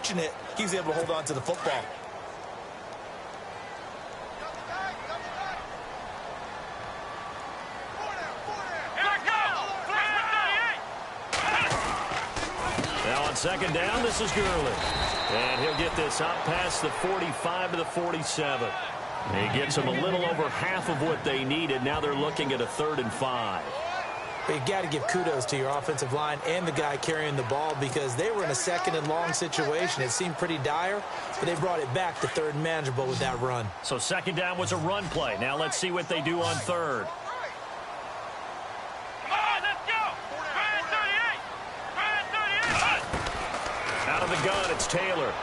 fortunate he was able to hold on to the football. Now on second down, this is Gurley. And he'll get this up past the 45 to the 47. He gets them a little over half of what they needed. Now they're looking at a 3rd and 5. You got to give kudos to your offensive line and the guy carrying the ball because they were in a 2nd and long situation. It seemed pretty dire, but they brought it back to 3rd and manageable with that run. So second down was a run play. Now let's see what they do on 3rd. Out of the gun, it's Taylor.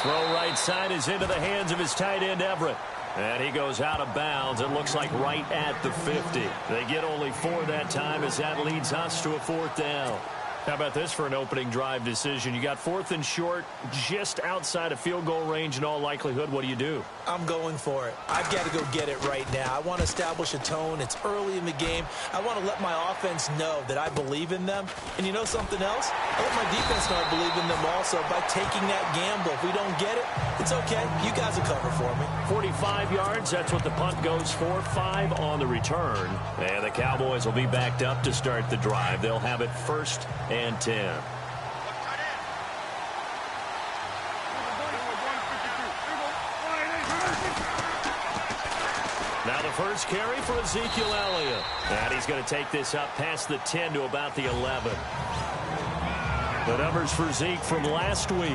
Throw right side is into the hands of his tight end, Everett. And he goes out of bounds. It looks like right at the 50. They get only 4 that time as that leads us to a 4th down. How about this for an opening drive decision? You got 4th and short, just outside of field goal range in all likelihood. What do you do? I'm going for it. I've got to go get it right now. I want to establish a tone. It's early in the game. I want to let my offense know that I believe in them. And you know something else? I let my defense know I believe in them also by taking that gamble. If we don't get it, it's okay. You guys will cover for me. 45 yards, that's what the punt goes for. 5 on the return. And the Cowboys will be backed up to start the drive. They'll have it 1st and 10. Now the first carry for Ezekiel Elliott. And he's going to take this up past the 10 to about the 11. The numbers for Zeke from last week.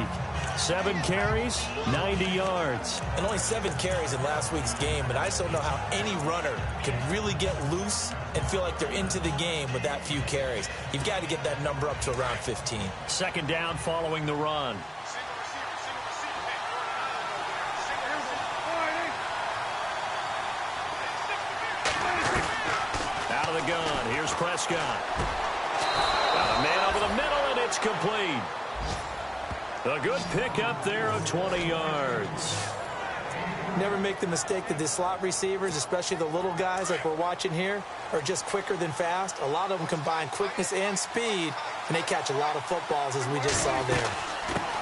7 carries, 90 yards. And only 7 carries in last week's game, but I just don't know how any runner can really get loose and feel like they're into the game with that few carries. You've got to get that number up to around 15. Second down following the run. Out of the gun, here's Prescott. Got a man over the middle, and it's complete. A good pickup there of 20 yards. Never make the mistake that the slot receivers, especially the little guys like we're watching here, are just quicker than fast. A lot of them combine quickness and speed, and they catch a lot of footballs, as we just saw there.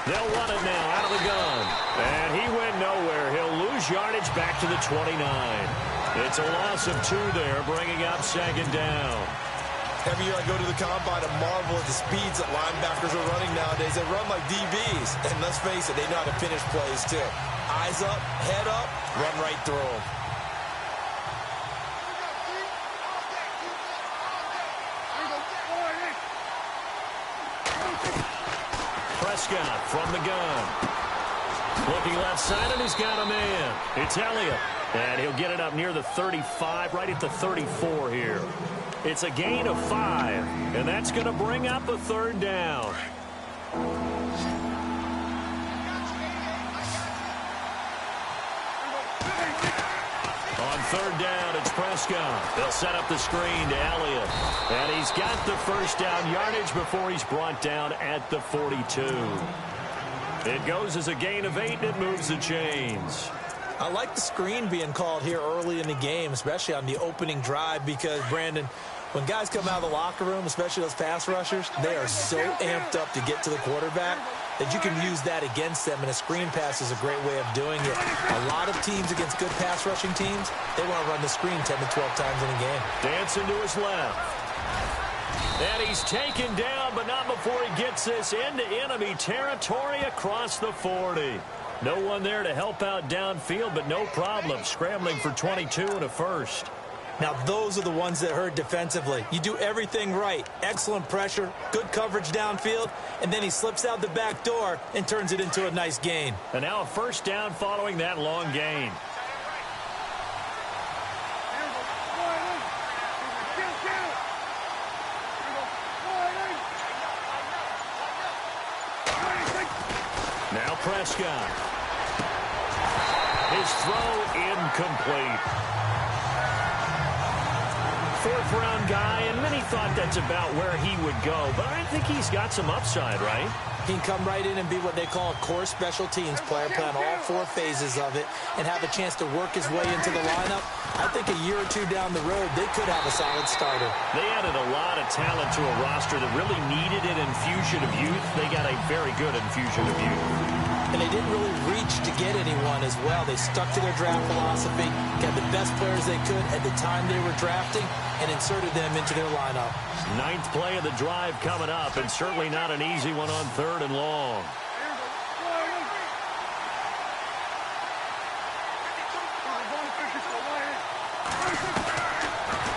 They'll run it now out of the gun. And he went nowhere. He'll lose yardage back to the 29. It's a loss of 2 there, bringing up second down. Every year I go to the combine and marvel at the speeds that linebackers are running nowadays. They run like DBs. And let's face it, they know how to finish plays too. Eyes up, head up, run right through them. Prescott from the gun. Looking left side, and he's got a man. It's Elliott. And he'll get it up near the 35, right at the 34 here. It's a gain of 5, and that's going to bring up a 3rd down. On 3rd down, it's Prescott. They'll set up the screen to Elliott. And he's got the first down yardage before he's brought down at the 42. It goes as a gain of 8, and it moves the chains. I like the screen being called here early in the game, especially on the opening drive, because, Brandon, when guys come out of the locker room, especially those pass rushers, they are so amped up to get to the quarterback that you can use that against them, and a screen pass is a great way of doing it. A lot of teams against good pass rushing teams, they want to run the screen 10 to 12 times in a game. Dancing to his left. And he's taken down, but not before he gets this into enemy territory across the 40. No one there to help out downfield, but no problem. Scrambling for 22 and a first. Now, those are the ones that hurt defensively. You do everything right. Excellent pressure, good coverage downfield, and then he slips out the back door and turns it into a nice gain. And now a first down following that long gain. Now Prescott. His throw incomplete. 4th-round guy, and many thought that's about where he would go. But I think he's got some upside, right? He can come right in and be what they call a core special teams player, play on all 4 phases of it, and have a chance to work his way into the lineup. I think a year or 2 down the road, they could have a solid starter. They added a lot of talent to a roster that really needed an infusion of youth. They got a very good infusion of youth. And they didn't really reach to get anyone as well. They stuck to their draft philosophy, got the best players they could at the time they were drafting, and inserted them into their lineup. 9th play of the drive coming up, and certainly not an easy one on 3rd and long.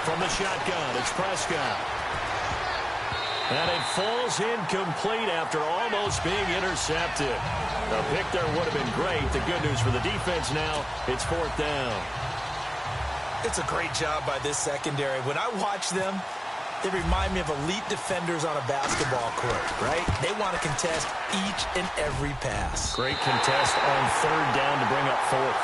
From the shotgun, it's Prescott. And it falls incomplete after almost being intercepted. The pick there would have been great. The good news for the defense now, it's 4th down. It's a great job by this secondary. When I watch them, they remind me of elite defenders on a basketball court, right? They want to contest each and every pass. Great contest on 3rd down to bring up 4th.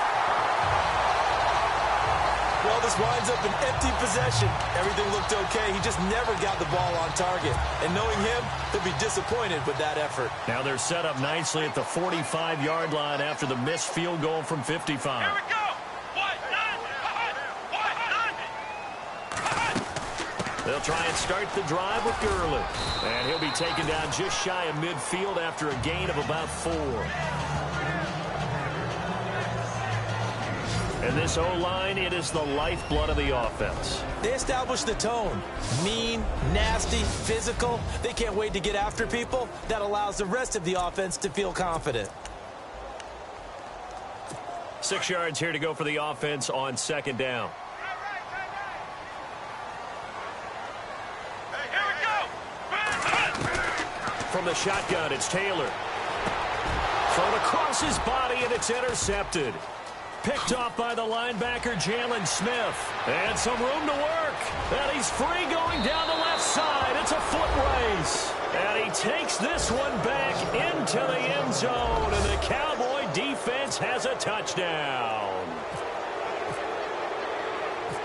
Well, this winds up an empty possession. Everything looked okay. He just never got the ball on target. And knowing him, he'll be disappointed with that effort. Now they're set up nicely at the 45-yard line after the missed field goal from 55. Here we go. They'll try and start the drive with Gurley. And he'll be taken down just shy of midfield after a gain of about 4. And this O-line, it is the lifeblood of the offense. They establish the tone. Mean, nasty, physical. They can't wait to get after people. That allows the rest of the offense to feel confident. 6 yards here to go for the offense on 2nd down. Hey, here we go. From the shotgun, it's Taylor. Thrown across his body, and it's intercepted. Picked off by the linebacker, Jalen Smith. And some room to work. And he's free going down the left side. It's a foot race. And he takes this one back into the end zone. And the Cowboy defense has a touchdown.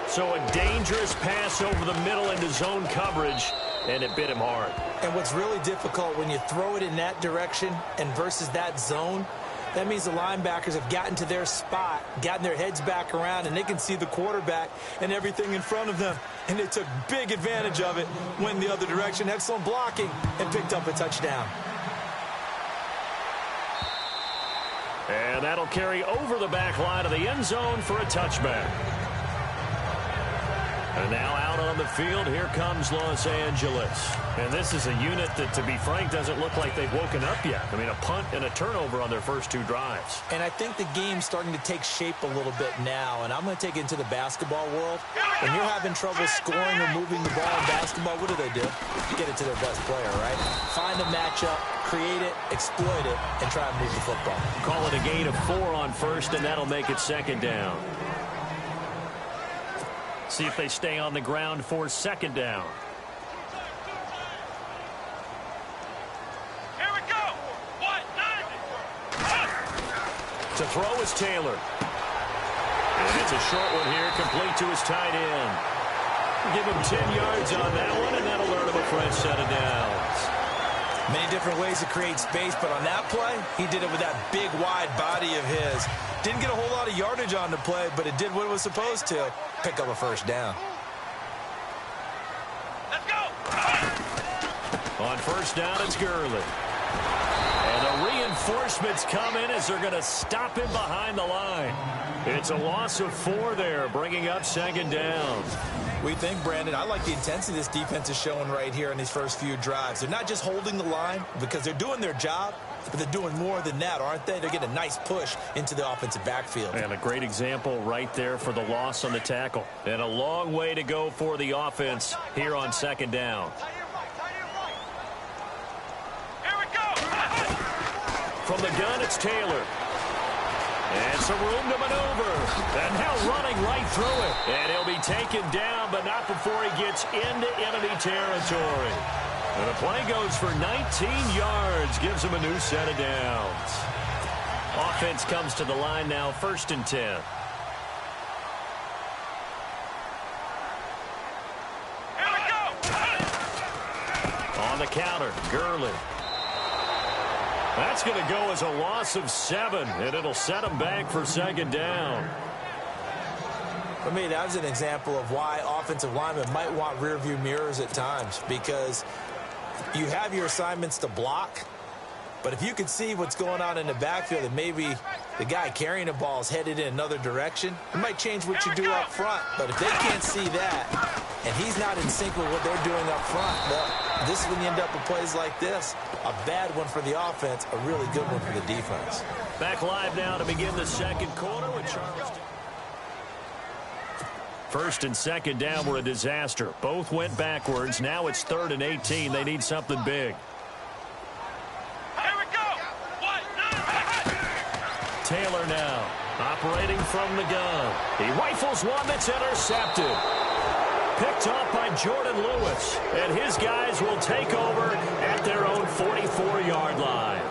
So a dangerous pass over the middle into zone coverage. And it bit him hard. And what's really difficult when you throw it in that direction and versus that zone, that means the linebackers have gotten to their spot, gotten their heads back around, and they can see the quarterback and everything in front of them. And they took big advantage of it, went the other direction, excellent blocking, and picked up a touchdown. And that'll carry over the back line of the end zone for a touchback. And now out on the field, here comes Los Angeles. And this is a unit that, to be frank, doesn't look like they've woken up yet. I mean, a punt and a turnover on their first 2 drives. And I think the game's starting to take shape a little bit now, and I'm going to take it into the basketball world. When you're having trouble scoring or moving the ball in basketball, what do? Get it to their best player, right? Find a matchup, create it, exploit it, and try and move the football. Call it a gain of 4 on 1st, and that'll make it 2nd down. See if they stay on the ground for 2nd down. Here we go. To throw is Taylor. And it's a short one here, complete to his tight end. Give him 10 yards on that one, and that'll earn him a fresh set of downs. Many different ways to create space, but on that play, he did it with that big, wide body of his. Didn't get a whole lot of yardage on the play, but it did what it was supposed to. Pick up a 1st down. Let's go. On 1st down, it's Gurley. And the reinforcements come in as they're going to stop him behind the line. It's a loss of 4 there, bringing up 2nd down. We think, Brandon, I like the intensity this defense is showing right here in these first few drives. They're not just holding the line because they're doing their job, but they're doing more than that, aren't they? They're getting a nice push into the offensive backfield. And a great example right there for the loss on the tackle. And a long way to go for the offense here on 2nd down. Here we go. From the gun, it's Taylor. And some room to maneuver. And now running right through it. And he'll be taken down, but not before he gets into enemy territory. And the play goes for 19 yards. Gives him a new set of downs. Offense comes to the line now, 1st and 10. Here we go. On the counter, Gurley. That's going to go as a loss of 7, and it'll set them back for 2nd down. For me, that was an example of why offensive linemen might want rearview mirrors at times, because you have your assignments to block, but if you can see what's going on in the backfield and maybe the guy carrying the ball is headed in another direction, it might change what you do up front. But if they can't see that and he's not in sync with what they're doing up front, well, this is when you end up with plays like this. A bad one for the offense, a really good one for the defense. Back live now to begin the 2nd quarter with Charleston. 1st and 2nd down were a disaster. Both went backwards. Now it's 3rd and 18. They need something big. Here we go. Taylor now operating from the gun. He rifles one that's intercepted. Picked off by Jordan Lewis. And his guys will take over at their own 44-yard line.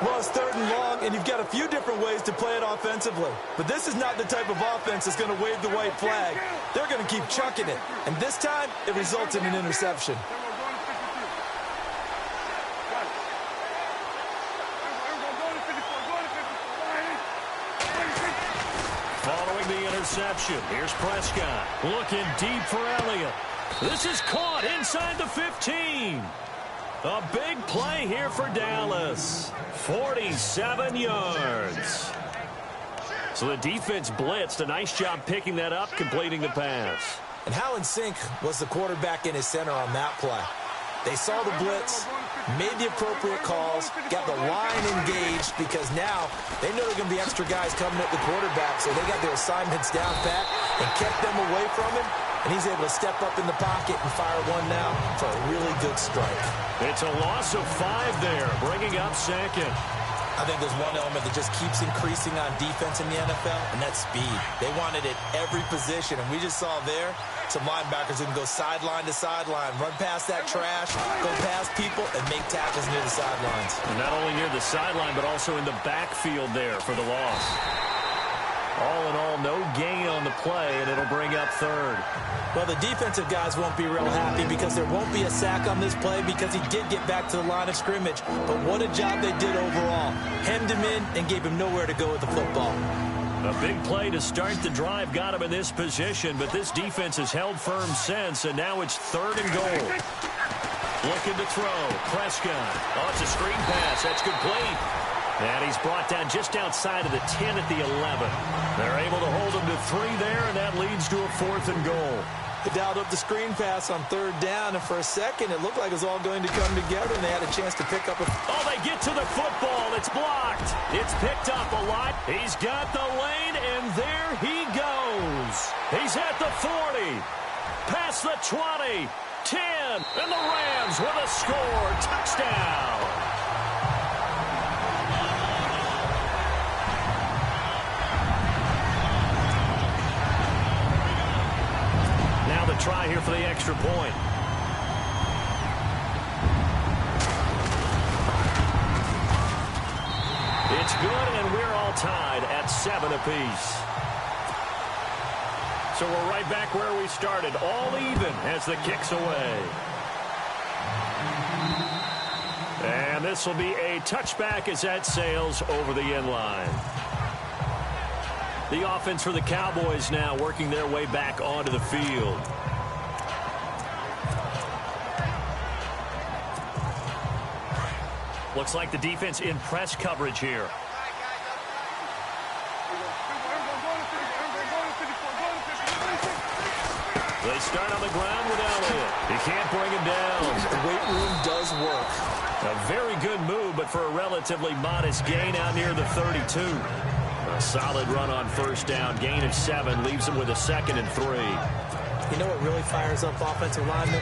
Well, it's 3rd and long, and you've got a few different ways to play it offensively. But this is not the type of offense that's going to wave the white flag. They're going to keep chucking it. And this time, it results in an interception. Following the interception, here's Prescott. Looking deep for Elliott. This is caught inside the 15. A big play here for Dallas. 47 yards. So the defense blitzed. A nice job picking that up, completing the pass. And how in sync was the quarterback in his center on that play? They saw the blitz, made the appropriate calls, got the line engaged, because now they know there are going to be extra guys coming at the quarterback, so they got their assignments down pat and kept them away from him, and he's able to step up in the pocket and fire one now for a really good strike. It's a loss of 5 there, bringing up 2nd. I think there's one element that just keeps increasing on defense in the NFL, and that's speed. They want it at every position, and we just saw there some linebackers who can go sideline to sideline, run past that trash, go past people, and make tackles near the sidelines. And not only near the sideline, but also in the backfield there for the loss. All in all, no gain on the play, and it'll bring up 3rd. Well, the defensive guys won't be real happy because there won't be a sack on this play because he did get back to the line of scrimmage. But what a job they did overall. Hemmed him in and gave him nowhere to go with the football. A big play to start the drive got him in this position, but this defense has held firm since, and now it's 3rd and goal. Looking to throw. Prescott. Oh, it's a screen pass. That's complete. And he's brought down just outside of the 10 at the 11. They're able to hold him to 3 there, and that leads to a 4th and goal. They dialed up the screen pass on 3rd down, and for a second it looked like it was all going to come together, and they had a chance to pick up a... Oh, they get to the football. It's blocked. It's picked up a lot. He's got the lane, and there he goes. He's at the 40, past the 20, 10, and the Rams with a score. Touchdown. Try here for the extra point. It's good, and we're all tied at 7 apiece. So we're right back where we started, all even as the kick's away. And this will be a touchback as that sails over the end line. The offense for the Cowboys now working their way back onto the field. Looks like the defense in press coverage here. They start on the ground with Elliott. He can't bring him down. The weight room does work. A very good move, but for a relatively modest gain out near the 32. A solid run on 1st down. Gain of 7 leaves him with a 2nd and 3. You know what really fires up offensive linemen?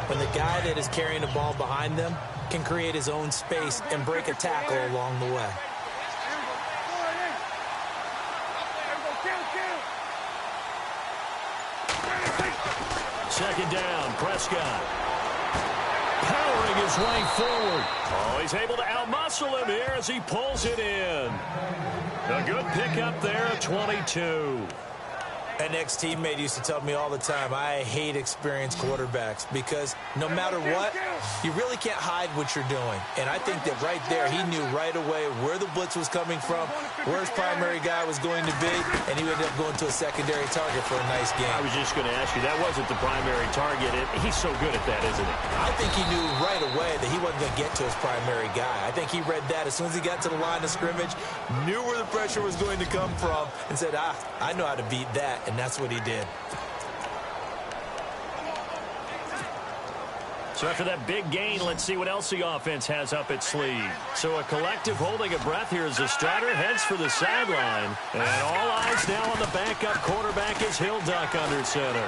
When the guy that is carrying the ball behind them can create his own space and break a tackle along the way. Second down, Prescott. Powering his way forward. Oh, he's able to outmuscle him here as he pulls it in. A good pickup there at 22. An ex-teammate used to tell me all the time, I hate experienced quarterbacks because no matter what, You really can't hide what you're doing. And I think that right there, he knew right away where the blitz was coming from, where his primary guy was going to be, and he ended up going to a secondary target for a nice game. I was just going to ask you, that wasn't the primary target. He's so good at that, isn't he? I think he knew right away that he wasn't going to get to his primary guy. I think he read that as soon as he got to the line of scrimmage, knew where the pressure was going to come from, and said, I know how to beat that, and that's what he did. So after that big gain, let's see what else the offense has up its sleeve. So a collective holding a breath here as the starter heads for the sideline. And all eyes now on the backup quarterback as he'll duck under center.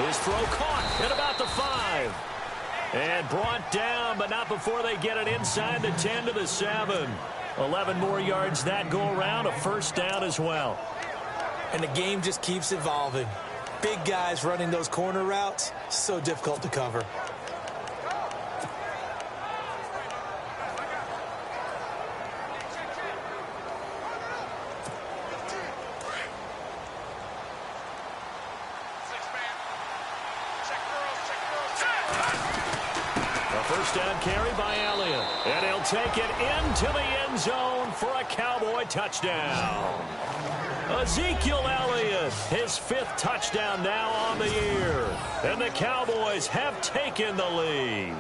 His throw caught at about the 5. And brought down, but not before they get it inside the 10 to the 7. 11 more yards that go around, a first down as well. And the game just keeps evolving. Big guys running those corner routes, so difficult to cover. A first down carry by Elliott. And he'll take it into the end zone for a Cowboy touchdown. Ezekiel Elliott, his 5th touchdown now on the year. And the Cowboys have taken the lead.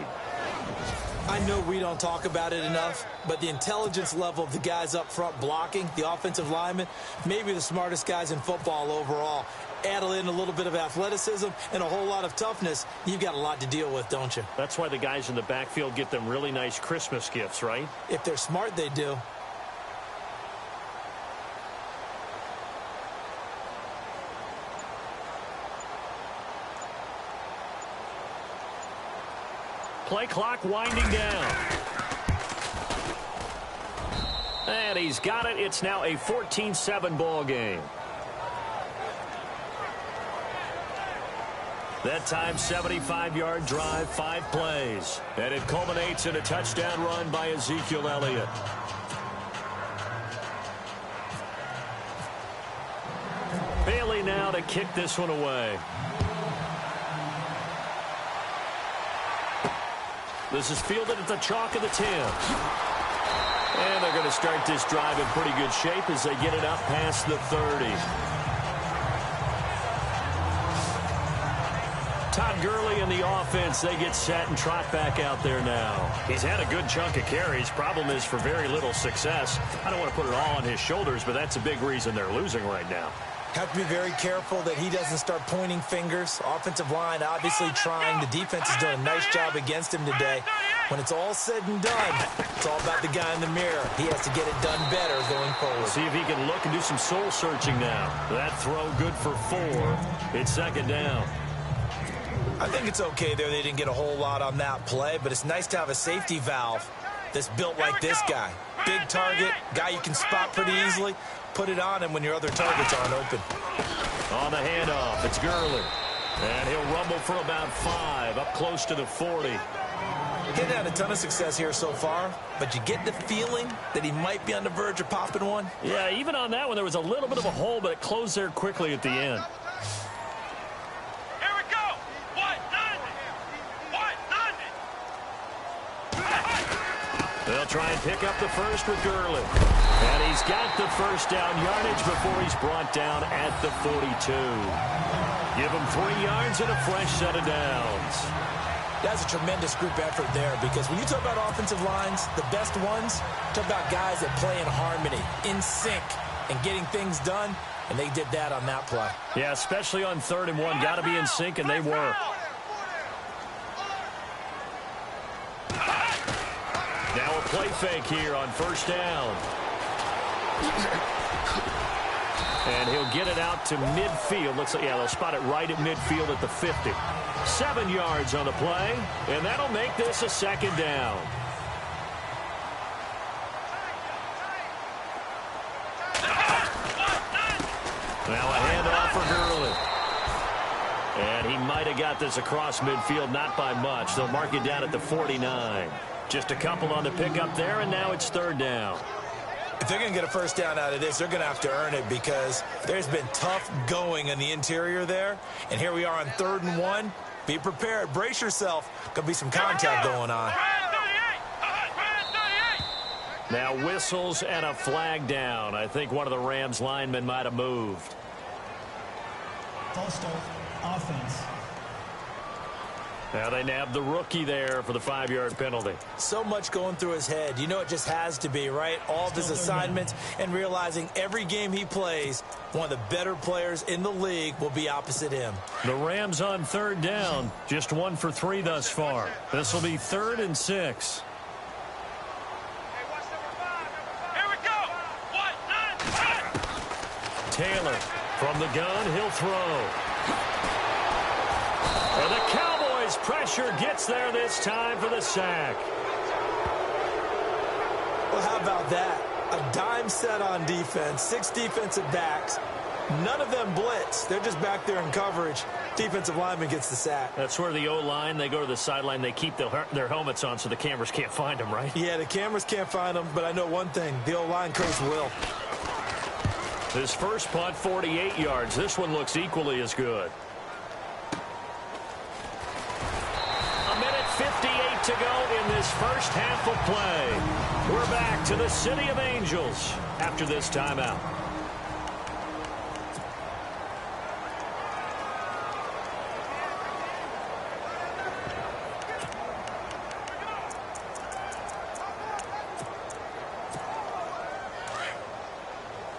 I know we don't talk about it enough, but the intelligence level of the guys up front blocking, the offensive linemen, maybe the smartest guys in football overall. Add in a little bit of athleticism and a whole lot of toughness, you've got a lot to deal with, don't you? That's why the guys in the backfield get them really nice Christmas gifts, right? If they're smart, they do. Play clock winding down. And he's got it. It's now a 14-7 ball game. That time, 75-yard drive, 5 plays. And it culminates in a touchdown run by Ezekiel Elliott. Bailey now to kick this one away. This is fielded at the chalk of the 10. And they're going to start this drive in pretty good shape as they get it up past the 30. Todd Gurley and the offense, they get set and trot back out there now. He's had a good chunk of carries. Problem is for very little success. I don't want to put it all on his shoulders, but that's a big reason they're losing right now. Have to be very careful that he doesn't start pointing fingers. Offensive line obviously trying. The defense is doing a nice job against him today. When it's all said and done, it's all about the guy in the mirror. He has to get it done better going forward. See if he can look and do some soul searching now. That throw good for 4. It's second down. I think it's okay there. They didn't get a whole lot on that play, but it's nice to have a safety valve that's built like this guy. Big target, guy you can spot pretty easily. Put it on him when your other targets aren't open. On the handoff, it's Gurley. And he'll rumble for about 5, up close to the 40. He hasn't had a ton of success here so far, but you get the feeling that he might be on the verge of popping one. Yeah, even on that one, there was a little bit of a hole, but it closed there quickly at the end. Here we go. They'll try and pick up the first with Gurley. And he's got the first down yardage before he's brought down at the 42. Give him 3 yards and a fresh set of downs. That's a tremendous group effort there, because when you talk about offensive lines, the best ones, talk about guys that play in harmony, in sync, and getting things done, and they did that on that play. Yeah, especially on 3rd and 1. Got to be in sync, and they were. Now a play fake here on first down. And he'll get it out to midfield. Looks like, yeah, they'll spot it right at midfield at the 50. 7 yards on the play, and that'll make this a second down. Now a handoff for Gurley. And he might have got this across midfield, not by much. They'll mark it down at the 49. Just a couple on the pickup there, and now it's 3rd down. If they're going to get a first down out of this, they're going to have to earn it, because there's been tough going in the interior there. And here we are on 3rd and 1. Be prepared. Brace yourself. Could be some contact going on. Now whistles and a flag down. I think one of the Rams linemen might have moved. False start, offense. Now they nabbed the rookie there for the 5-yard penalty. So much going through his head. You know it just has to be, right? All of his assignments and realizing every game he plays, one of the better players in the league will be opposite him. The Rams on 3rd down, just 1 for 3 thus far. This will be 3rd and 6. Taylor from the gun, he'll throw. And the Cowboys pressure gets there this time for the sack. Well, how about that? A dime set on defense, 6 defensive backs. None of them blitz. They're just back there in coverage. Defensive lineman gets the sack. That's where the O-line, they go to the sideline, they keep their helmets on so the cameras can't find them, right? Yeah, the cameras can't find them, but I know one thing. The O-line coach will. His first punt, 48 yards. This one looks equally as good. A minute 58 to go in this first half of play. We're back to the City of Angels after this timeout.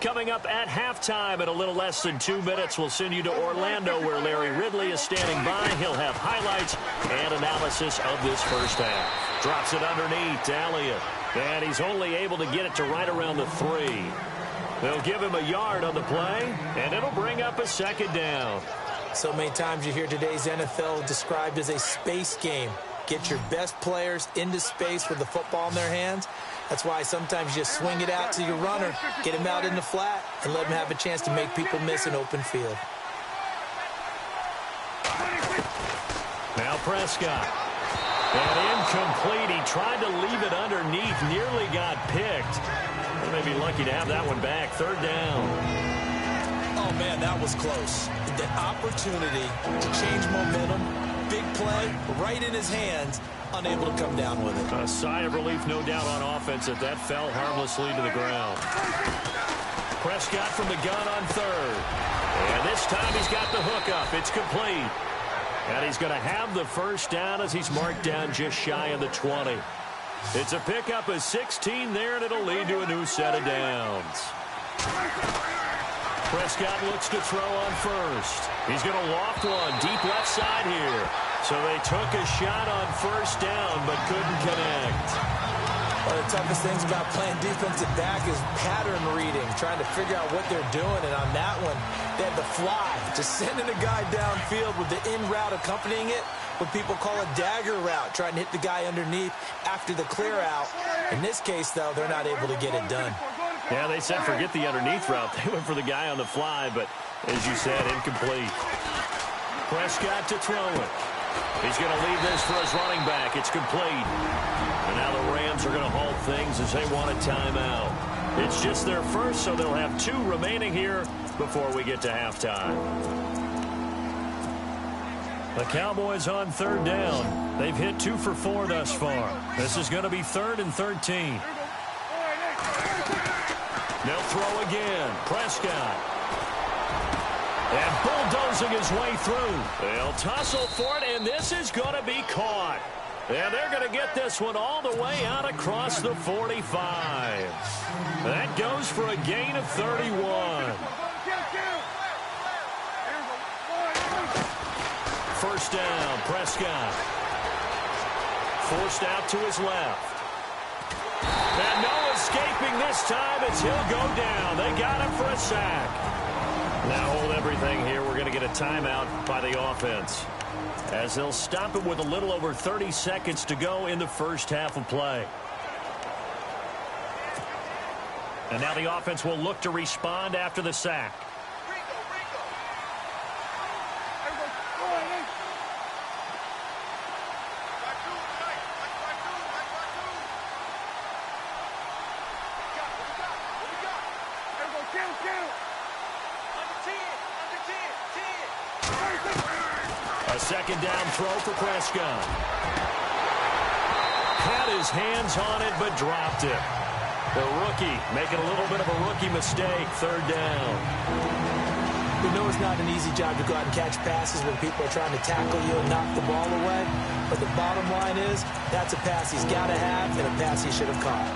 Coming up at halftime in a little less than 2 minutes, we'll send you to Orlando where Larry Ridley is standing by. He'll have highlights and analysis of this first half. Drops it underneath to Elliott. And he's only able to get it to right around the 3. They'll give him a yard on the play, and it'll bring up a 2nd down. So many times you hear today's NFL described as a space game. Get your best players into space with the football in their hands. That's why sometimes you just swing it out to your runner, get him out in the flat, and let him have a chance to make people miss an open field. Now Prescott. And incomplete. He tried to leave it underneath, nearly got picked. They may be lucky to have that one back. 3rd down. Oh, man, that was close. The opportunity to change momentum, big play, right in his hands, unable to come down with it. A sigh of relief, no doubt, on offense that fell harmlessly to the ground. Prescott from the gun on 3rd. And this time he's got the hook up. It's complete. And he's going to have the first down as he's marked down just shy of the 20. It's a pickup of 16 there, and it'll lead to a new set of downs. Prescott looks to throw on 1st. He's going to loft one deep left side here. So they took a shot on 1st down, but couldn't connect. One of the toughest things about playing defensive back is pattern reading, trying to figure out what they're doing. And on that one, they had the fly, just sending a guy downfield with the in route accompanying it, what people call a dagger route, trying to hit the guy underneath after the clear out. In this case, though, they're not able to get it done. Yeah, they said forget the underneath route. They went for the guy on the fly, but as you said, incomplete. Prescott to throw it. He's going to leave this for his running back. It's complete. And now the Rams are going to halt things as they want a timeout. It's just their first, so they'll have 2 remaining here before we get to halftime. The Cowboys on 3rd down. They've hit 2 for 4 thus far. This is going to be 3rd and 13. They'll throw again. Prescott. And bulldozing his way through. They'll tussle for it, and this is going to be caught. And they're going to get this one all the way out across the 45. That goes for a gain of 31. First down, Prescott. Forced out to his left. And no escaping this time as he'll go down. They got him for a sack. Now hold everything here. We're going to get a timeout by the offense, as they'll stop it with a little over 30 seconds to go in the first half of play. And now the offense will look to respond after the sack. A second down throw for Prescott. Had his hands on it, but dropped it. The rookie making a little bit of a rookie mistake, third down. We know it's not an easy job to go out and catch passes when people are trying to tackle you and knock the ball away. But the bottom line is, that's a pass he's got to have and a pass he should have caught.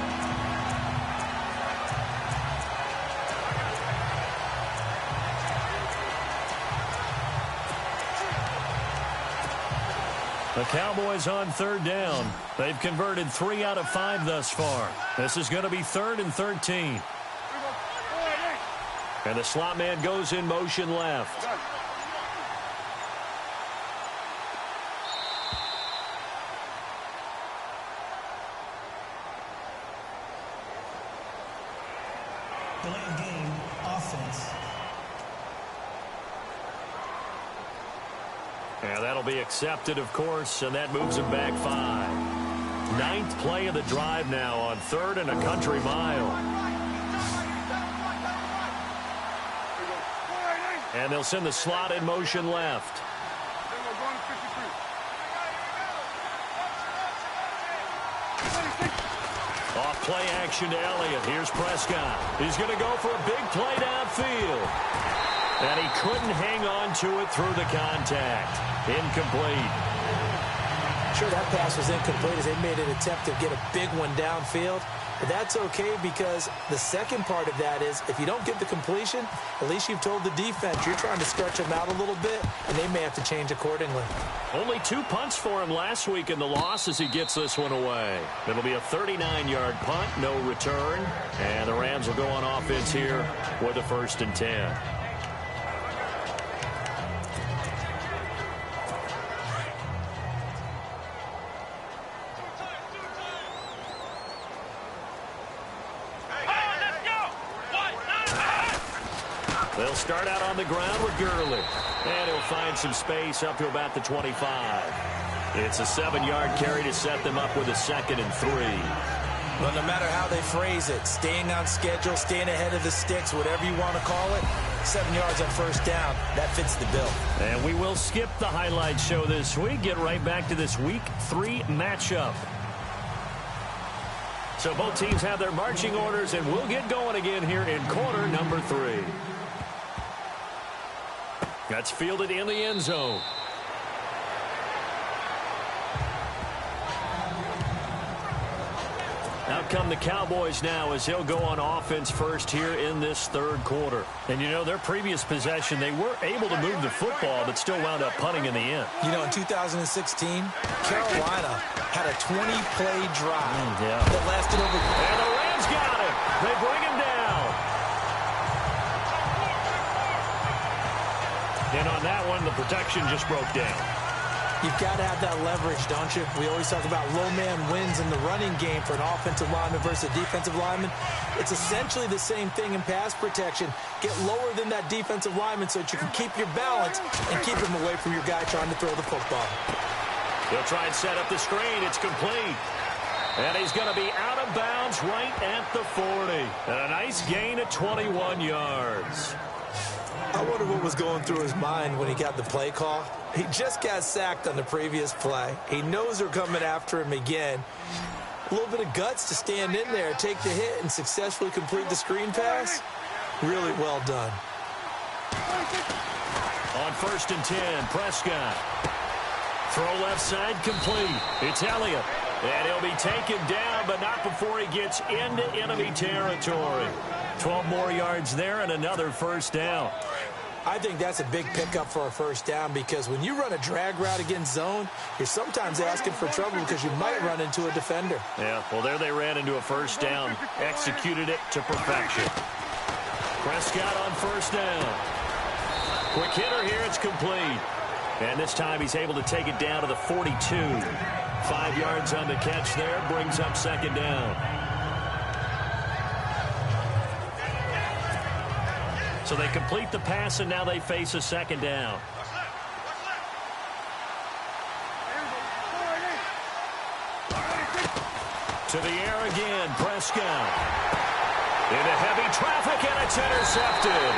The Cowboys on third down. They've converted 3 out of 5 thus far. This is going to be 3rd and 13. And the slot man goes in motion left. Delay of game, offense. And that'll be accepted, of course, and that moves him back 5. 9th play of the drive now on 3rd and a country mile. And they'll send the slot in motion left. Off play action to Elliott. Here's Prescott. He's going to go for a big play downfield. And he couldn't hang on to it through the contact. Incomplete. Sure, that pass was incomplete as they made an attempt to get a big one downfield. But that's okay because the second part of that is if you don't get the completion, at least you've told the defense you're trying to stretch them out a little bit, and they may have to change accordingly. Only 2 punts for him last week in the loss as he gets this one away. It'll be a 39-yard punt, no return. And the Rams will go on offense here with a 1st and 10. They'll start out on the ground with Gurley. And he'll find some space up to about the 25. It's a 7-yard carry to set them up with a 2nd and 3. But no matter how they phrase it, staying on schedule, staying ahead of the sticks, whatever you want to call it, 7 yards on 1st down, that fits the bill. And we will skip the highlight show this week. Get right back to this Week 3 matchup. So both teams have their marching orders, and we'll get going again here in quarter number 3. That's fielded in the end zone. Out come the Cowboys now as he'll go on offense first here in this 3rd quarter. And, you know, their previous possession, they were able to move the football but still wound up punting in the end. You know, in 2016, Carolina had a 20-play drive that lasted over... And the Rams got it. They bring him down. And on that one, the protection just broke down. You've got to have that leverage, don't you? We always talk about low man wins in the running game for an offensive lineman versus a defensive lineman. It's essentially the same thing in pass protection. Get lower than that defensive lineman so that you can keep your balance and keep him away from your guy trying to throw the football. He'll try and set up the screen. It's complete. And he's going to be out of bounds right at the 40. And a nice gain of 21 yards. I wonder what was going through his mind when he got the play call. He just got sacked on the previous play. He knows they're coming after him again. A little bit of guts to stand in there, take the hit, and successfully complete the screen pass. Really well done. On 1st and 10, Prescott. Throw left side complete. It's Elliott. And he'll be taken down, but not before he gets into enemy territory. 12 more yards there and another 1st down. I think that's a big pickup for a 1st down because when you run a drag route against zone, you're sometimes asking for trouble because you might run into a defender. Yeah, well, there they ran into a 1st down, executed it to perfection. Prescott on 1st down. Quick hitter here, it's complete. And this time he's able to take it down to the 42. 5 yards on the catch there, brings up 2nd down. So they complete the pass, and now they face a 2nd down. To the air again, Prescott. Into heavy traffic, and it's intercepted.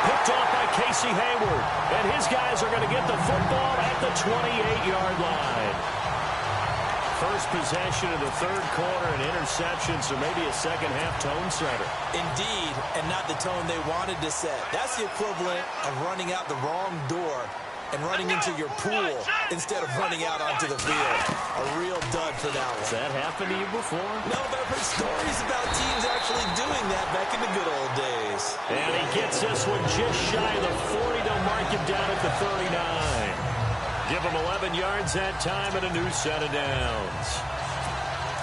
Picked off by Casey Hayward. And his guys are going to get the football at the 28-yard line. First possession of the third quarter, an interception, so maybe a second-half tone setter. Indeed, and not the tone they wanted to set. That's the equivalent of running out the wrong door and running into your pool instead of running out onto the field. A real dud for that one. Has that happened to you before? No, but I've heard stories about teams actually doing that back in the good old days. And he gets this one just shy of the 40. They'll mark him down at the 39. Give him 11 yards that time and a new set of downs.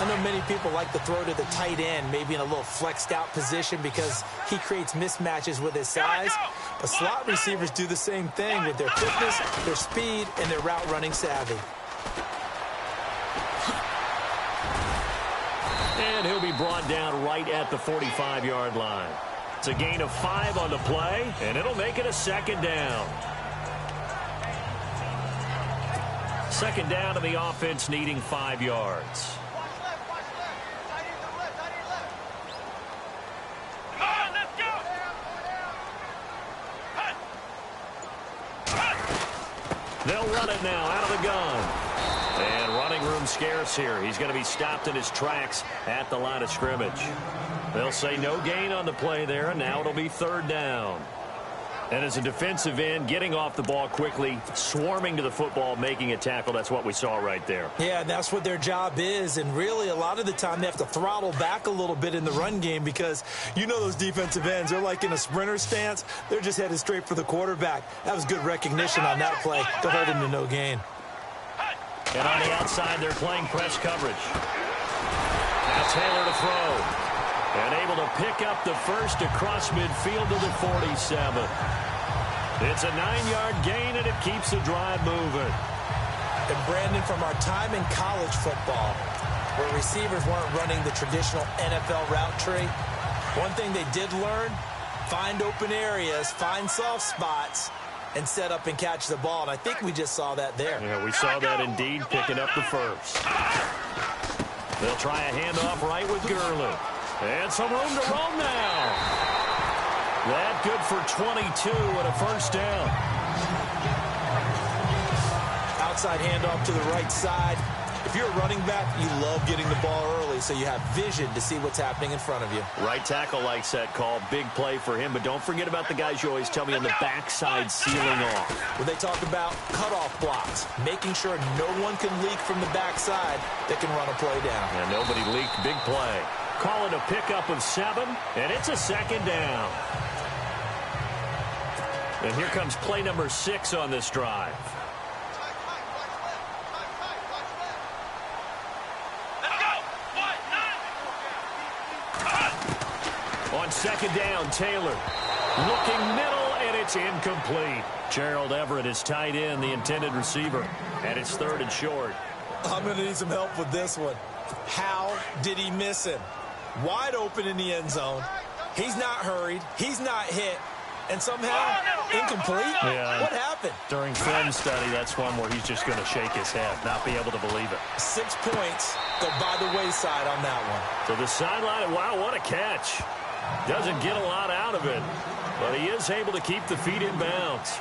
I know many people like to throw to the tight end, maybe in a little flexed out position because he creates mismatches with his size. But slot receivers do the same thing with their quickness, their speed, and their route running savvy. And he'll be brought down right at the 45-yard line. It's a gain of 5 on the play, and it'll make it a second down. Second down, and the offense needing 5 yards. They'll run it now out of the gun. And running room scarce here. He's going to be stopped in his tracks at the line of scrimmage. They'll say no gain on the play there, and now it'll be third down. And as a defensive end, getting off the ball quickly, swarming to the football, making a tackle, that's what we saw right there. Yeah, that's what their job is. And really, a lot of the time, they have to throttle back a little bit in the run game because you know those defensive ends, they're like in a sprinter stance. They're just headed straight for the quarterback. That was good recognition on that play to hold him to no gain. And on the outside, they're playing press coverage. Now Taylor to throw. And able to pick up the first across midfield to the 47. It's a 9-yard gain, and it keeps the drive moving. And Brandon, from our time in college football, where receivers weren't running the traditional NFL route tree, one thing they did learn, find open areas, find soft spots, and set up and catch the ball. And I think we just saw that there. Yeah, we saw that indeed, picking up the first. They'll try a handoff right with Gurley. And some room to roam now. That good for 22 and a first down. Outside handoff to the right side. If you're a running back, you love getting the ball early so you have vision to see what's happening in front of you. Right tackle likes that call. Big play for him. But don't forget about the guys you always tell me on the backside sealing off. When they talk about cutoff blocks, making sure no one can leak from the backside that can run a play down. And nobody leaked. Big play. Call it a pickup of 7, and it's a second down. And here comes play number 6 on this drive. On second down, Taylor looking middle, and it's incomplete. Gerald Everett is tight end, the intended receiver, and it's third and short. I'm going to need some help with this one. How did he miss him? Wide open in the end zone. He's not hurried. He's not hit. And somehow, incomplete? Yeah. What happened? During film study, that's one where he's just going to shake his head, not be able to believe it. 6 points go by the wayside on that one. To the sideline, wow, what a catch. Doesn't get a lot out of it, but he is able to keep the feet in bounds.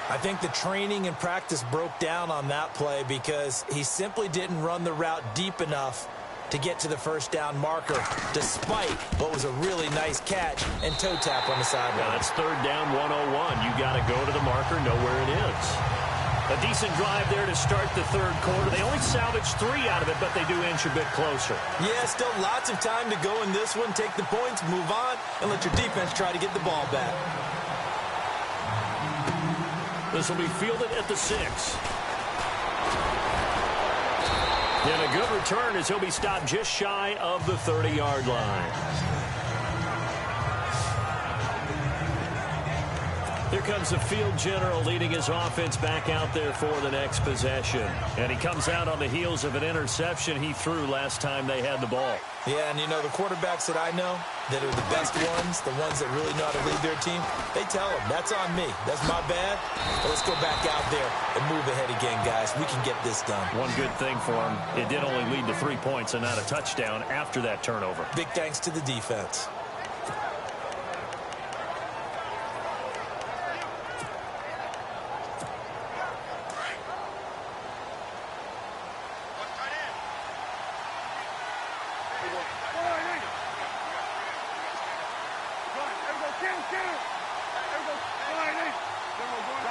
I think the training and practice broke down on that play because he simply didn't run the route deep enough to get to the first down marker, despite what was a really nice catch and toe tap on the sideline. Yeah, that's third down 101. You got to go to the marker, know where it is. A decent drive there to start the third quarter. They only salvaged 3 out of it, but they do inch a bit closer. Yeah, still lots of time to go in this one. Take the points, move on, and let your defense try to get the ball back. This will be fielded at the 6. And a good return as he'll be stopped just shy of the 30-yard line. Here comes the field general leading his offense back out there for the next possession. And he comes out on the heels of an interception he threw last time they had the ball. Yeah, and you know, the quarterbacks that I know that are the best ones, the ones that really know how to lead their team, they tell them, that's on me. That's my bad. But let's go back out there and move ahead again, guys. We can get this done. One good thing for him, it did only lead to 3 points and not a touchdown after that turnover. Big thanks to the defense.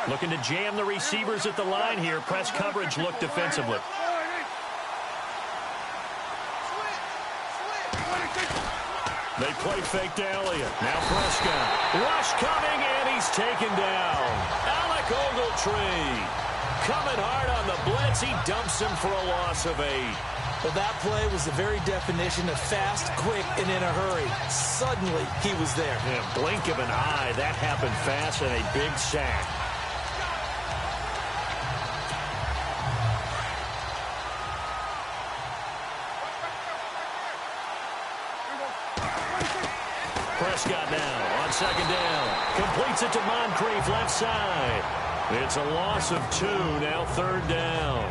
Looking to jam the receivers at the line here. Press coverage look defensively. They play fake to Elliott. Now Prescott. Rush coming, and he's taken down. Alec Ogletree coming hard on the blitz. He dumps him for a loss of 8. Well, that play was the very definition of fast, quick, and in a hurry. Suddenly, he was there. Yeah, blink of an eye. That happened fast, and a big sack. Prescott now on second down. Completes it to Moncrief, left side. It's a loss of 2, now third down.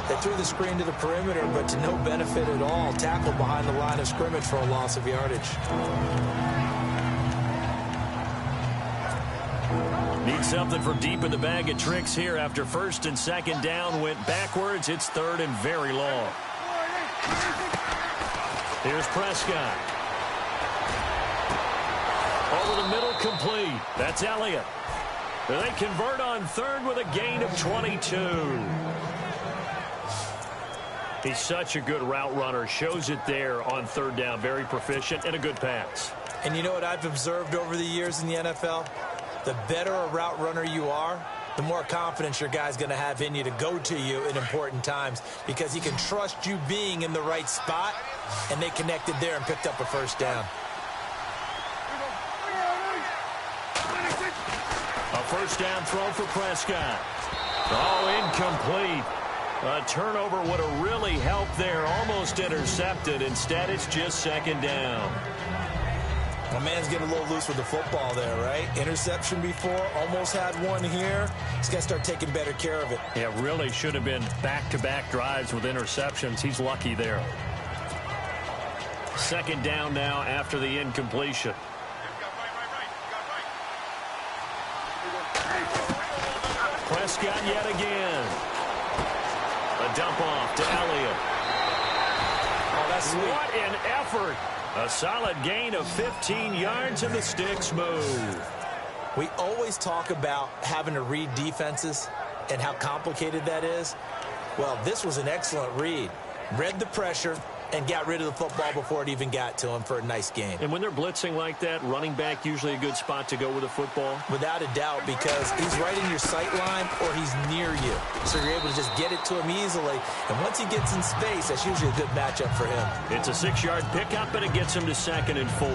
They threw the screen to the perimeter, but to no benefit at all. Tackled behind the line of scrimmage for a loss of yardage. Need something from deep in the bag of tricks here after first and second down went backwards. It's third and very long. Here's Prescott. Over the middle, complete. That's Elliott. They convert on third with a gain of 22. He's such a good route runner. Shows it there on third down. Very proficient and a good pass. And you know what I've observed over the years in the NFL? The better a route runner you are, the more confidence your guy's going to have in you to go to you in important times because he can trust you being in the right spot, and they connected there and picked up a first down. A first down throw for Prescott. Oh, incomplete. A turnover would have really helped there. Almost intercepted. Instead, it's just second down. My man's getting a little loose with the football there, right? Interception before, almost had one here. He's got to start taking better care of it. Yeah, really should have been back-to-back drives with interceptions. He's lucky there. Second down now after the incompletion. Prescott yet again. A dump off to Elliott. Oh, that's sweet. What an effort. A solid gain of 15 yards and the sticks move. We always talk about having to read defenses and how complicated that is. Well, this was an excellent read. Read the pressure and got rid of the football before it even got to him for a nice game. And when they're blitzing like that, running back usually a good spot to go with the football? Without a doubt, because he's right in your sight line or he's near you. So you're able to just get it to him easily. And once he gets in space, that's usually a good matchup for him. It's a 6-yard pickup, and it gets him to 2nd and 4.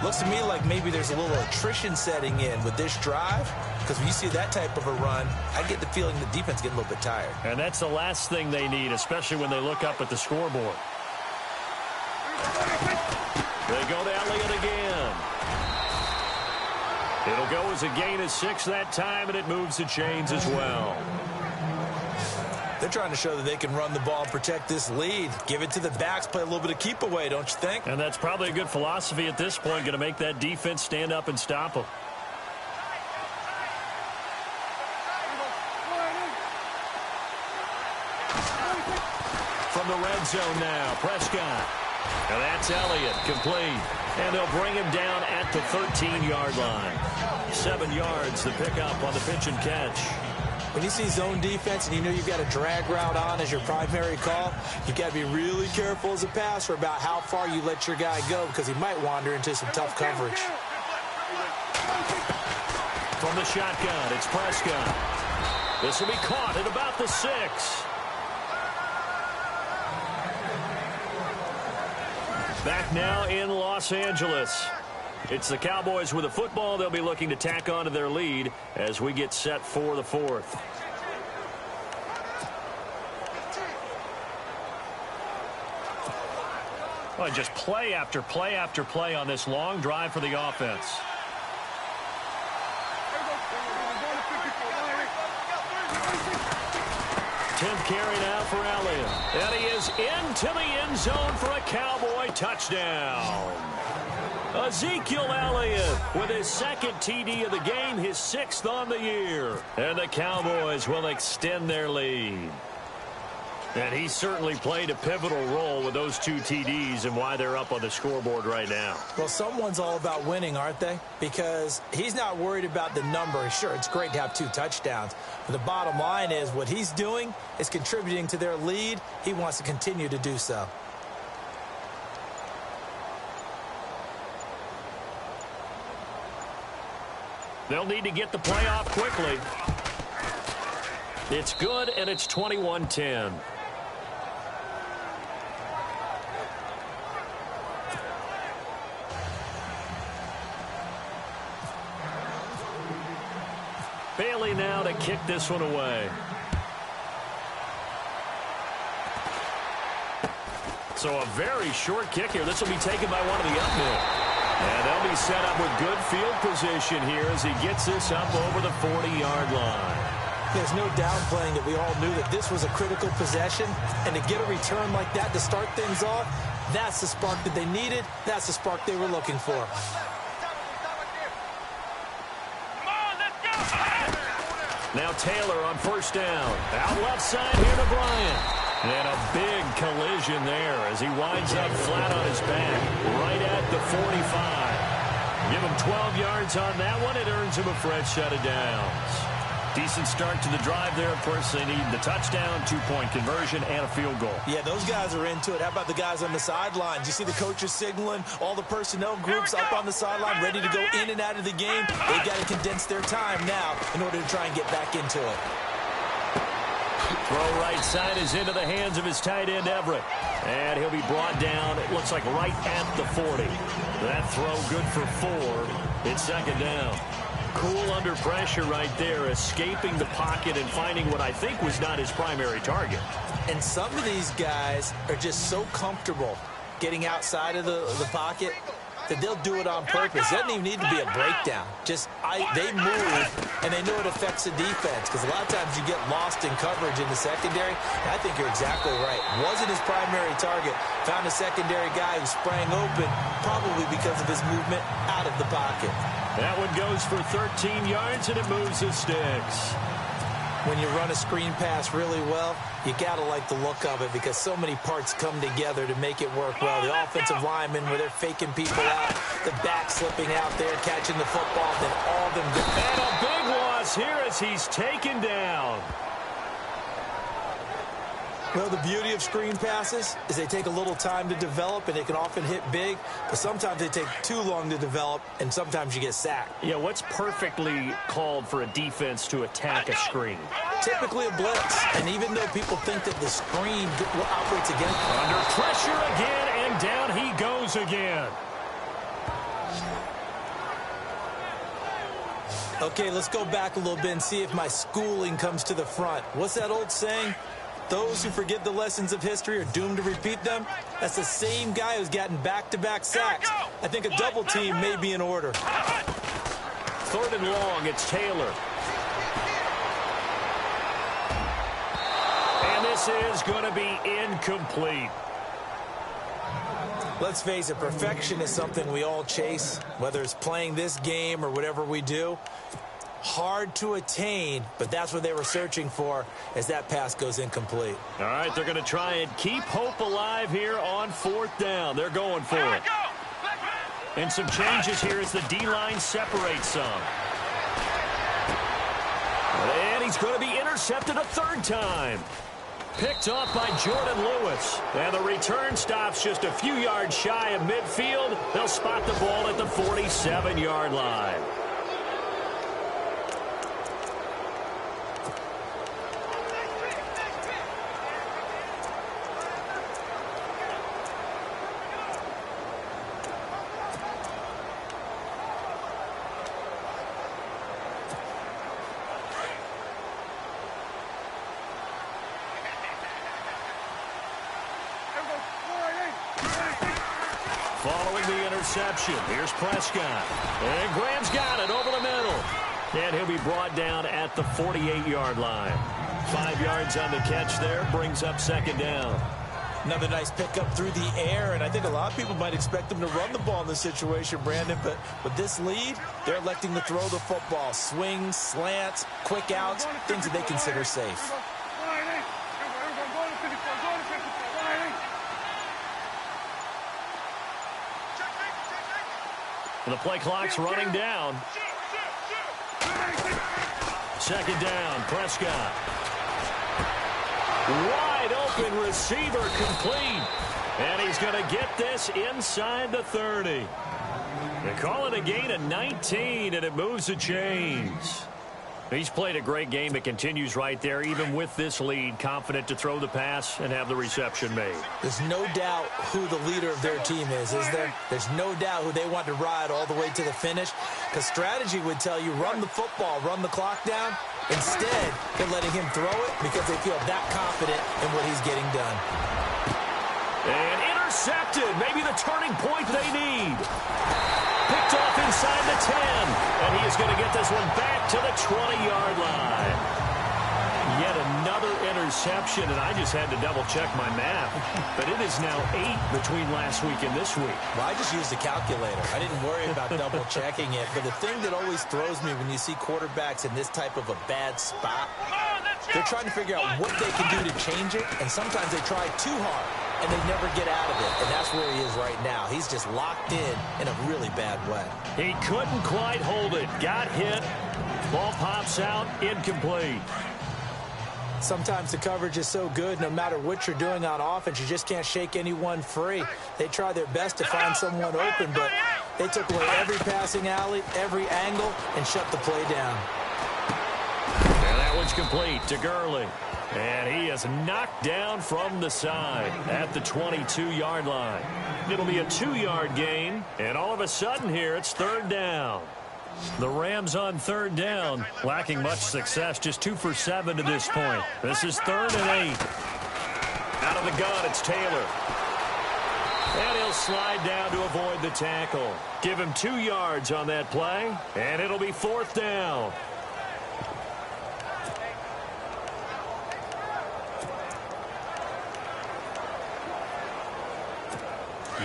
Looks to me like maybe there's a little attrition setting in with this drive. Because when you see that type of a run, I get the feeling the defense getting a little bit tired. And that's the last thing they need, especially when they look up at the scoreboard. They go to Elliott again. It'll go as a gain of 6 that time, and it moves the chains as well. They're trying to show that they can run the ball and protect this lead. Give it to the backs, play a little bit of keep away, don't you think? And that's probably a good philosophy at this point, going to make that defense stand up and stop them. From the red zone now, Prescott. And that's Elliott, complete. And they'll bring him down at the 13-yard line. 7 yards, the pickup on the pitch and catch. When you see zone defense and you know you've got a drag route on as your primary call, you've got to be really careful as a passer about how far you let your guy go because he might wander into some tough coverage. From the shotgun, it's Prescott. This will be caught at about the 6. Back now in Los Angeles. It's the Cowboys with the football. They'll be looking to tack on to their lead as we get set for the 4th. Well, just play after play after play on this long drive for the offense. Tenth carry now for Elliott. And he is into the end zone for a Cowboy touchdown. Ezekiel Elliott with his 2nd TD of the game, his 6th on the year. And the Cowboys will extend their lead. And he certainly played a pivotal role with those 2 TDs and why they're up on the scoreboard right now. Well, someone's all about winning, aren't they? Because he's not worried about the number. Sure, it's great to have 2 touchdowns. But the bottom line is what he's doing is contributing to their lead. He wants to continue to do so. They'll need to get the play off quickly. It's good, and it's 21-10. Bailey now to kick this one away. So a very short kick here. This will be taken by one of the uphill. And they'll be set up with good field position here as he gets this up over the 40-yard line. There's no downplaying that we all knew that this was a critical possession. And to get a return like that to start things off, that's the spark that they needed. That's the spark they were looking for. Now Taylor on first down. Out left side here to Bryant. And a big collision there as he winds up flat on his back right at the 45. Give him 12 yards on that one. It earns him a fresh set of downs. Decent start to the drive there. Of course, they need the touchdown, 2-point conversion, and a field goal. Yeah, those guys are into it. How about the guys on the sidelines? You see the coaches signaling, all the personnel groups up on the sideline ready to go in and out of the game. They've got to condense their time now in order to try and get back into it. Throw right side is into the hands of his tight end, Everett. And he'll be brought down, it looks like right at the 40. That throw good for 4. It's second down. Cool under pressure right there, escaping the pocket and finding what I think was not his primary target. And some of these guys are just so comfortable getting outside of the pocket that they'll do it on purpose. It doesn't even need to be a breakdown. Just they move, and they know it affects the defense because a lot of times you get lost in coverage in the secondary. And I think you're exactly right. Wasn't his primary target. Found a secondary guy who sprang open, probably because of his movement out of the pocket. That one goes for 13 yards, and it moves his sticks. When you run a screen pass really well, you got to like the look of it because so many parts come together to make it work well. The offensive linemen where they're faking people out, the back slipping out there, catching the football, then all of them. And a big loss here as he's taken down. Well, the beauty of screen passes is they take a little time to develop, and they can often hit big, but sometimes they take too long to develop, and sometimes you get sacked. Yeah, what's perfectly called for a defense to attack a screen? Typically a blitz, and even though people think that the screen operates against them. Under pressure again, and down he goes again. Okay, let's go back a little bit and see if my schooling comes to the front. What's that old saying? Those who forget the lessons of history are doomed to repeat them. That's the same guy who's gotten back-to-back sacks. I think a double team may be in order. Third and long, it's Taylor. And this is going to be incomplete. Let's face it, perfection is something we all chase, whether it's playing this game or whatever we do. Hard to attain, but that's what they were searching for as that pass goes incomplete. All right, they're going to try and keep hope alive here on fourth down. They're going for it. And some changes here as the D-line separates some. And he's going to be intercepted a third time. Picked off by Jordan Lewis. And the return stops just a few yards shy of midfield. They'll spot the ball at the 47-yard line. Following the interception, here's Prescott. And Graham's got it over the middle. And he'll be brought down at the 48-yard line. 5 yards on the catch there, brings up second down. Another nice pickup through the air, and I think a lot of people might expect them to run the ball in this situation, Brandon, but with this lead, they're electing to throw the football. Swings, slants, quick outs, things that they consider safe. The play clock's running down. Second down, Prescott. Wide open receiver complete. And he's going to get this inside the 30. They call it a gain of 19, and it moves the chains. He's played a great game. It continues right there, even with this lead, confident to throw the pass and have the reception made. There's no doubt who the leader of their team is there? There's no doubt who they want to ride all the way to the finish, because strategy would tell you run the football, run the clock down. Instead, they're letting him throw it because they feel that confident in what he's getting done. And intercepted, maybe the turning point they need. Picked off inside the 10, and he is going to get this one back to the 20-yard line. Yet another interception, and I just had to double-check my math. But it is now 8 between last week and this week. Well, I just used a calculator. I didn't worry about double-checking it. But the thing that always throws me when you see quarterbacks in this type of a bad spot, they're trying to figure out what they can do to change it, and sometimes they try too hard, and they never get out of it. And that's where he is right now. He's just locked in a really bad way. He couldn't quite hold it. Got hit. Ball pops out. Incomplete. Sometimes the coverage is so good, no matter what you're doing on offense, you just can't shake anyone free. They try their best to find someone open, but they took away every passing alley, every angle, and shut the play down. And that one's complete to Gurley. And he is knocked down from the side at the 22-yard line. It'll be a 2-yard gain, and all of a sudden here it's third down. The Rams on third down, lacking much success, just 2 for 7 to this point. This is 3rd and 8. Out of the gun, it's Taylor. And he'll slide down to avoid the tackle. Give him 2 yards on that play, and it'll be 4th down.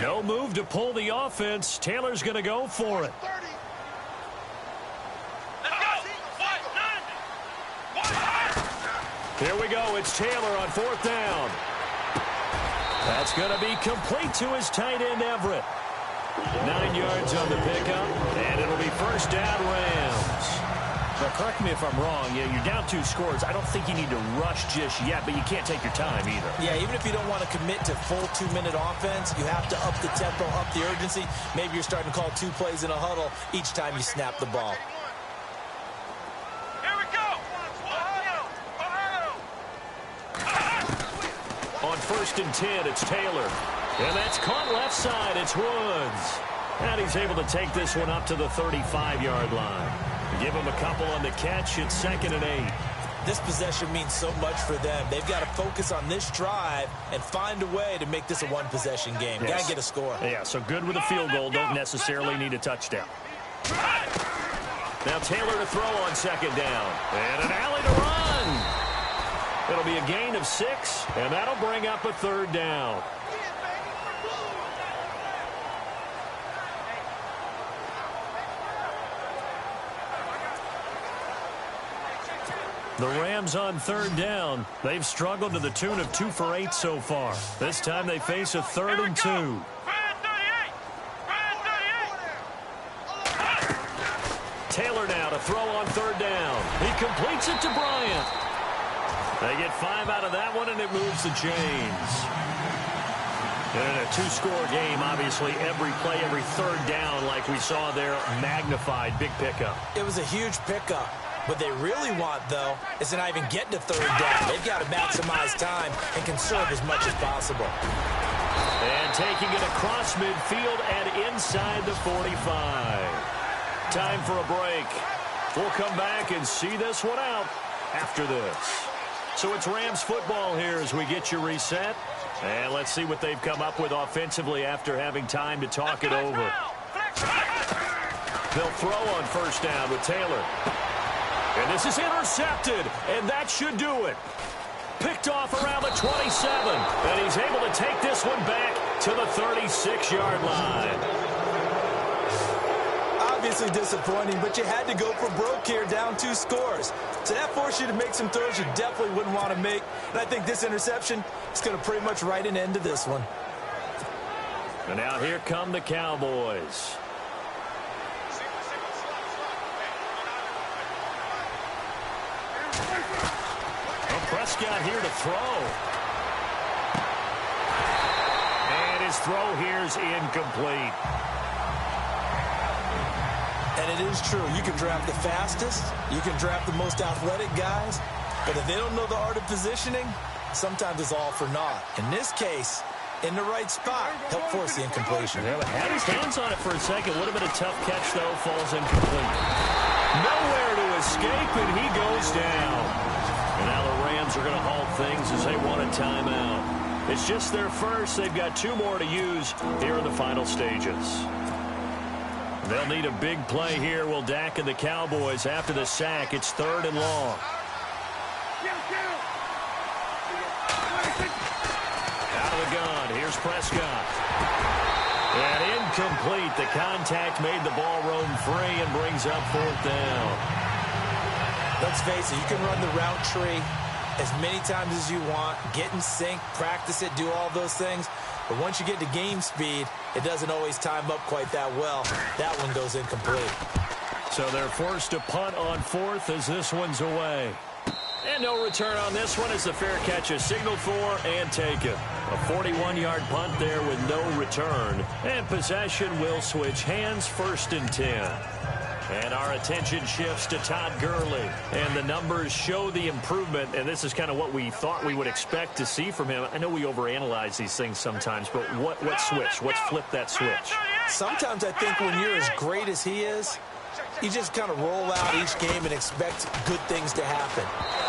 No move to pull the offense. Taylor's going to go for it. Here we go. It's Taylor on 4th down. That's going to be complete to his tight end, Everett. 9 yards on the pickup, and it'll be first down, Rams. Now, correct me if I'm wrong. Yeah, you're down 2 scores. I don't think you need to rush just yet, but you can't take your time either. Yeah, even if you don't want to commit to full 2-minute offense, you have to up the tempo, up the urgency. Maybe you're starting to call 2 plays in a huddle each time you snap the ball. Here we go. On 1st and 10, it's Taylor. And that's caught left side. It's Woods. And he's able to take this one up to the 35-yard line. Give him a couple on the catch. It's 2nd and 8. This possession means so much for them. They've got to focus on this drive and find a way to make this a one-possession game. Yes. Got to get a score. Yeah, so good with a field goal. Don't necessarily need a touchdown. Now Taylor to throw on 2nd down. And an alley to run. It'll be a gain of 6, and that'll bring up a 3rd down. The Rams on 3rd down. They've struggled to the tune of 2 for 8 so far. This time they face a 3rd and 2. Taylor now to throw on 3rd down. He completes it to Bryant. They get 5 out of that one, and it moves the chains. And in a 2-score game, obviously, every play, every 3rd down, like we saw there, magnified. Big pickup. It was a huge pickup. What they really want, though, is to not even get to 3rd down. They've got to maximize time and conserve as much as possible. And taking it across midfield and inside the 45. Time for a break. We'll come back and see this one out after this. So it's Rams football here as we get you reset. And let's see what they've come up with offensively after having time to talk it over. They'll throw on 1st down with Taylor. And this is intercepted, and that should do it. Picked off around the 27, and he's able to take this one back to the 36-yard line. Obviously disappointing, but you had to go for broke here, down 2 scores. So that forced you to make some throws you definitely wouldn't want to make. And I think this interception is going to pretty much write an end to this one. And now here come the Cowboys. Prescott here to throw. And his throw here is incomplete. And it is true. You can draft the fastest. You can draft the most athletic guys. But if they don't know the art of positioning, sometimes it's all for naught. In this case, in the right spot, help force the incompletion. Yeah, had his hands on it for a second. Would have been a tough catch, though. Falls incomplete. Nowhere to escape, and he goes down. And now the Rams are going to halt things as they want a timeout. It's just their first. They've got 2 more to use here in the final stages. They'll need a big play here. Will Dak and the Cowboys after the sack. It's 3rd and long. Out of the gun. Here's Prescott. And incomplete. The contact made the ball roam free and brings up 4th down. Let's face it, you can run the route tree as many times as you want, get in sync, practice it, do all those things. But once you get to game speed, it doesn't always time up quite that well. That one goes incomplete. So they're forced to punt on 4th as this one's away. And no return on this one as the fair catch is signaled for and taken. A 41-yard punt there with no return. And possession will switch hands, 1st and 10. And our attention shifts to Todd Gurley. And the numbers show the improvement, and this is kind of what we thought we would expect to see from him. I know we overanalyze these things sometimes, but what switch? What's flipped that switch? Sometimes I think when you're as great as he is, you just kind of roll out each game and expect good things to happen.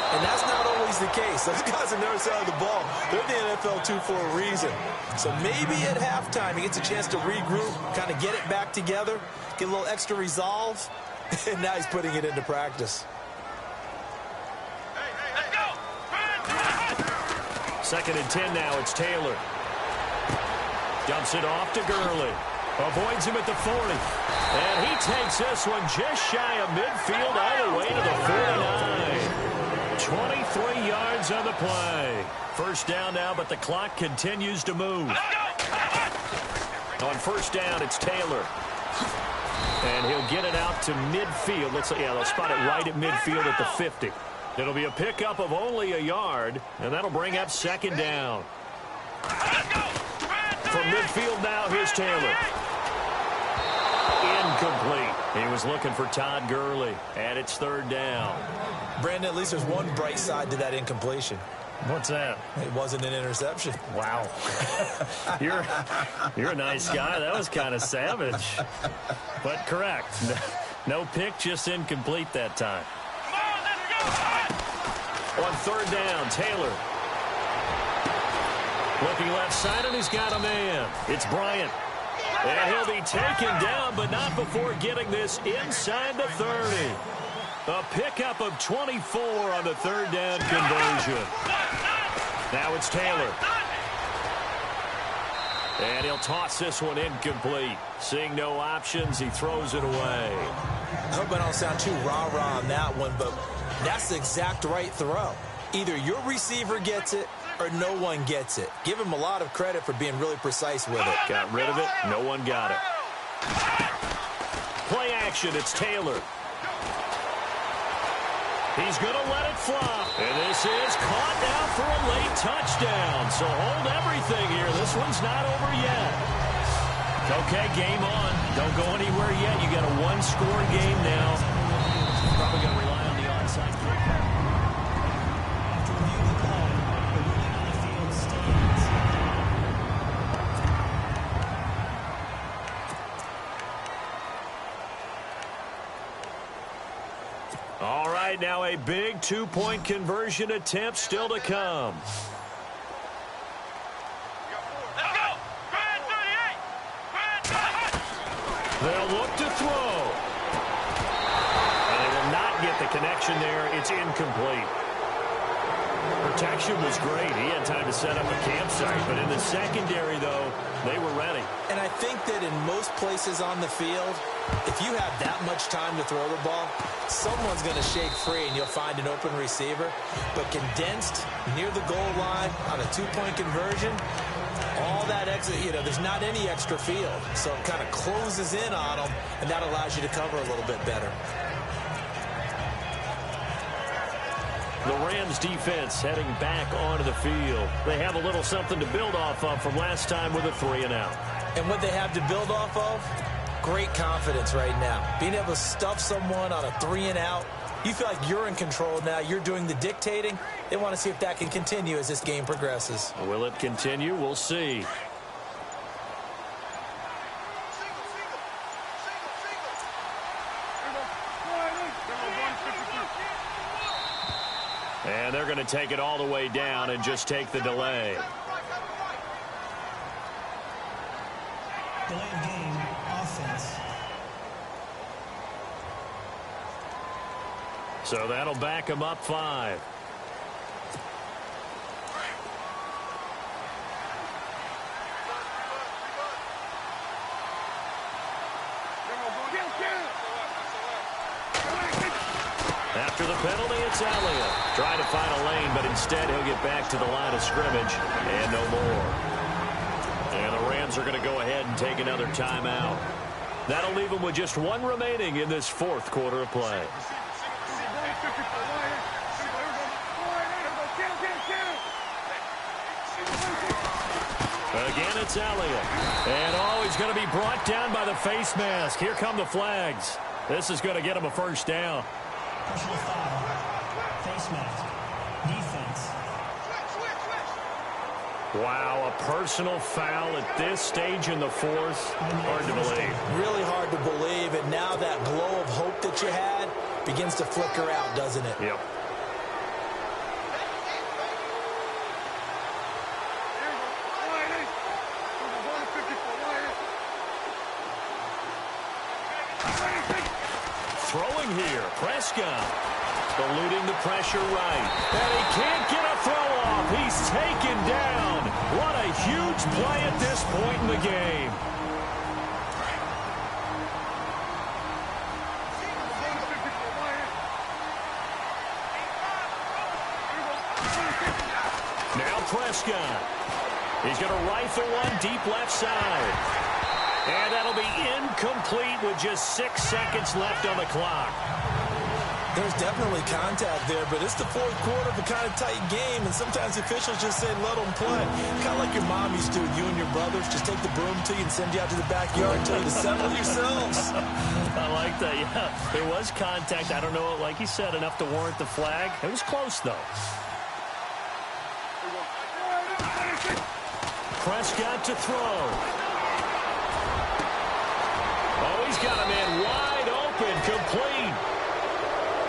And that's not always the case. Those guys on the other side of the ball, they're the NFL 2 for a reason. So maybe at halftime he gets a chance to regroup, kind of get it back together, get a little extra resolve, and now he's putting it into practice. Second and 10 now. It's Taylor. Dumps it off to Gurley. Avoids him at the 40. And he takes this one just shy of midfield all the way to the 49. 23 yards on the play. First down now, but the clock continues to move. On first down, it's Taylor. And he'll get it out to midfield. They'll spot it right at midfield at the 50. It'll be a pickup of only a yard, and that'll bring up 2nd down. From midfield now, here's Taylor. Incomplete. He was looking for Todd Gurley, and it's 3rd down. Brandon, at least there's one bright side to that incompletion. What's that? It wasn't an interception. Wow. You're a nice guy. That was kind of savage. But correct. No pick, just incomplete that time. On 3rd down, Taylor. Looking left side, and he's got a man. It's Bryant. And he'll be taken down, but not before getting this inside the 30. A pickup of 24 on the 3rd down conversion. Now it's Taylor. And he'll toss this one incomplete. Seeing no options, he throws it away. I hope I don't sound too rah-rah on that one, but that's the exact right throw. Either your receiver gets it or no one gets it. Give him a lot of credit for being really precise with it. Got rid of it. No one got it. Play action. It's Taylor. He's going to let it fly. And this is caught now for a late touchdown. So hold everything here. This one's not over yet. Okay, game on. Don't go anywhere yet. You got a 1-score game now. Probably going to rely on the onside kick. After reviewing the call, the ruling on the field stands. All right, now a big 2-point conversion attempt still to come. They'll look to throw. And they will not get the connection there. It's incomplete. Protection was great. He had time to set up a campsite. But in the secondary, though, they were ready. And I think that in most places on the field, if you have that much time to throw the ball, someone's going to shake free and you'll find an open receiver. But condensed near the goal line on a 2-point conversion, all that extra, there's not any extra field. So it kind of closes in on them, and that allows you to cover a little bit better. The Rams defense heading back onto the field. They have a little something to build off of from last time with a 3-and-out. And what they have to build off of? Great confidence right now. Being able to stuff someone on a 3-and-out. You feel like you're in control now. You're doing the dictating. They want to see if that can continue as this game progresses. Will it continue? We'll see. And they're going to take it all the way down and just take the delay. Delay of game, offense. So that'll back them up 5. After the penalty, it's Elliott. Trying to find a lane, but instead he'll get back to the line of scrimmage and no more. And the Rams are going to go ahead and take another timeout. That'll leave them with just 1 remaining in this 4th quarter of play. Again, it's Elliott. And, he's going to be brought down by the face mask. Here come the flags. This is going to get him a first down. Personal foul. Face mask. Defense. Wow, a personal foul at this stage in the 4th. Hard to believe. Really hard to believe. And now that glow of hope that you had begins to flicker out, doesn't it? Yep. Throwing here, Prescott. Eluding the pressure right. And he can't get a throw off. He's taken down. What a huge play at this point in the game. Now Prescott. He's going to rifle one deep left side. And that'll be incomplete with just 6 seconds left on the clock. There's definitely contact there, but it's the 4th quarter of a kind of tight game, and sometimes the officials just say, let them play. Kind of like your mom used to with you and your brothers. Just take the broom to you and send you out to the backyard and tell you to settle yourselves. I like that, yeah. There was contact. I don't know, like you said, enough to warrant the flag. It was close, though. Prescott to throw. Oh, he's got a man wide open, complete.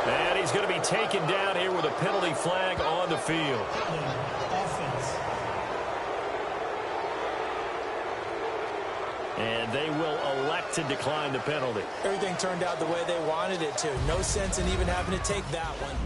And he's going to be taken down here with a penalty flag on the field. Offense. And they will elect to decline the penalty. Everything turned out the way they wanted it to. No sense in even having to take that one.